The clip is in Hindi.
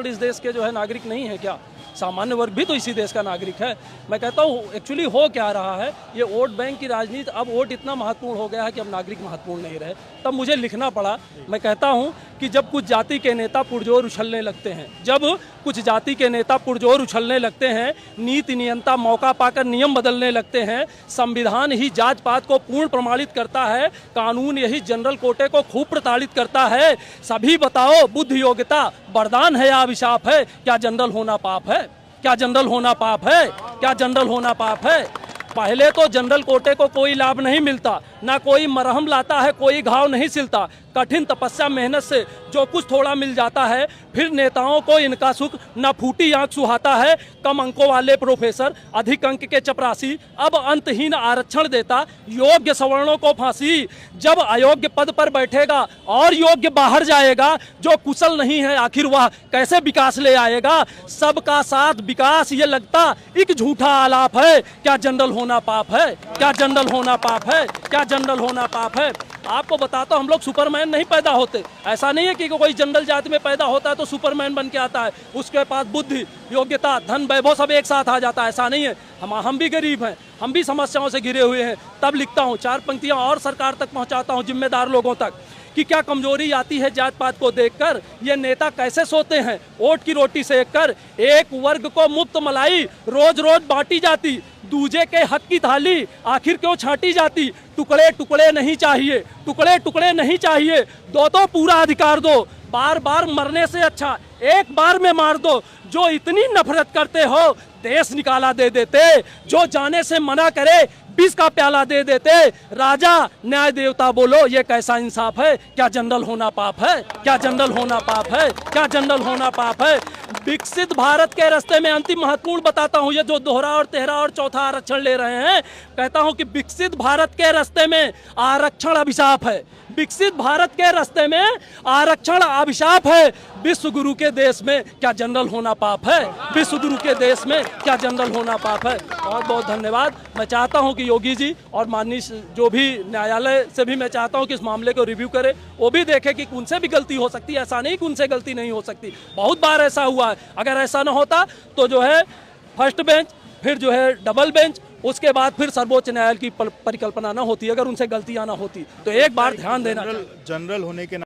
इस देश के जो है नागरिक नहीं है क्या? सामान्य वर्ग भी तो इसी देश का नागरिक है। मैं कहता हूँ एक्चुअली हो क्या रहा है, ये वोट बैंक की राजनीति, अब वोट इतना महत्वपूर्ण हो गया है कि अब नागरिक महत्वपूर्ण नहीं रहे। तब मुझे लिखना पड़ा। मैं कहता हूँ कि जब कुछ जाति के नेता पुरजोर उछलने लगते हैं, जब कुछ जाति के नेता पुरजोर उछलने लगते हैं, नीति नियंता मौका पाकर नियम बदलने लगते हैं, संविधान ही जात पात को पूर्ण प्रमाणित करता है, कानून यही जनरल कोटे को खूब प्रताड़ित करता है, सभी बताओ बुद्ध योग्यता वरदान है या अभिशाप है? क्या जनरल होना पाप है? क्या जनरल होना पाप है? क्या जनरल होना पाप है? पहले तो जनरल कोटे को कोई लाभ नहीं मिलता, ना कोई मरहम लाता है, कोई घाव नहीं सिलता, कठिन तपस्या मेहनत से जो कुछ थोड़ा मिल जाता है, फिर नेताओं को इनका सुख न फूटी आंख सुहाता है। कम अंकों वाले प्रोफेसर, अधिक अंक के चपरासी, अब अंतहीन आरक्षण देता योग्य सवर्णों को फांसी। जब अयोग्य पद पर बैठेगा और योग्य बाहर जाएगा, जो कुशल नहीं है आखिर वह कैसे विकास ले आएगा? सबका साथ विकास ये लगता एक झूठा आलाप है। क्या जनरल होना पाप है? क्या जनरल होना पाप है? क्या जनरल होना पाप है? आपको बताता हूं, हम लोग सुपरमैन नहीं पैदा होते। ऐसा नहीं है कि कोई जनरल जाति में पैदा होता है तो सुपरमैन बन के आता है, उसके पास बुद्धि, योग्यता, धन, वैभव सब एक साथ आ जाता है। ऐसा नहीं है। हम भी गरीब हैं, हम भी समस्याओं से घिरे हुए हैं। तब लिखता हूँ, 4 पंक्तियां और सरकार तक पहुंचाता हूँ, जिम्मेदार लोगों तक, कि क्या कमजोरी आती है जात पात को देखकर? ये नेता कैसे सोते हैं वोट की रोटी सेक कर? एक वर्ग को मुफ्त मलाई रोज रोज बांटी जाती, दूजे के हक की थाली आखिर क्यों छांटी जाती? टुकड़े टुकड़े नहीं चाहिए, टुकड़े टुकड़े नहीं चाहिए, दो तो पूरा अधिकार दो। बार बार मरने से अच्छा एक बार में मार दो। जो इतनी नफरत करते हो देश निकाला दे देते, जो जाने से मना करे विष का प्याला दे देते। राजा न्याय देवता बोलो ये कैसा इंसाफ है? क्या जनरल होना पाप है? क्या जनरल होना पाप है? क्या जनरल होना पाप है? विकसित भारत के रास्ते में अंतिम महत्वपूर्ण बताता हूँ, ये जो दोहरा और तेहरा और चौथा आरक्षण ले रहे हैं, कहता हूँ कि विकसित भारत के रास्ते में आरक्षण अभिशाप है। विकसित भारत के रास्ते में आरक्षण अभिशाप है। विश्व गुरु के देश में क्या जनरल होना पाप है? विश्व गुरु के देश में क्या जनरल होना पाप है? बहुत बहुत धन्यवाद। मैं चाहता हूं कि योगी जी और माननीय जो भी न्यायालय से भी मैं चाहता हूं कि इस मामले को रिव्यू करे, वो भी देखे कि उनसे भी गलती हो सकती है। ऐसा नहीं कि उनसे गलती नहीं हो सकती, बहुत बार ऐसा हुआ है। अगर ऐसा ना होता तो जो है फर्स्ट बेंच, फिर जो है डबल बेंच, उसके बाद फिर सर्वोच्च न्यायालय की परिकल्पना ना होती। अगर उनसे गलतियां ना होती तो एक बार ध्यान देना। जनरल होने के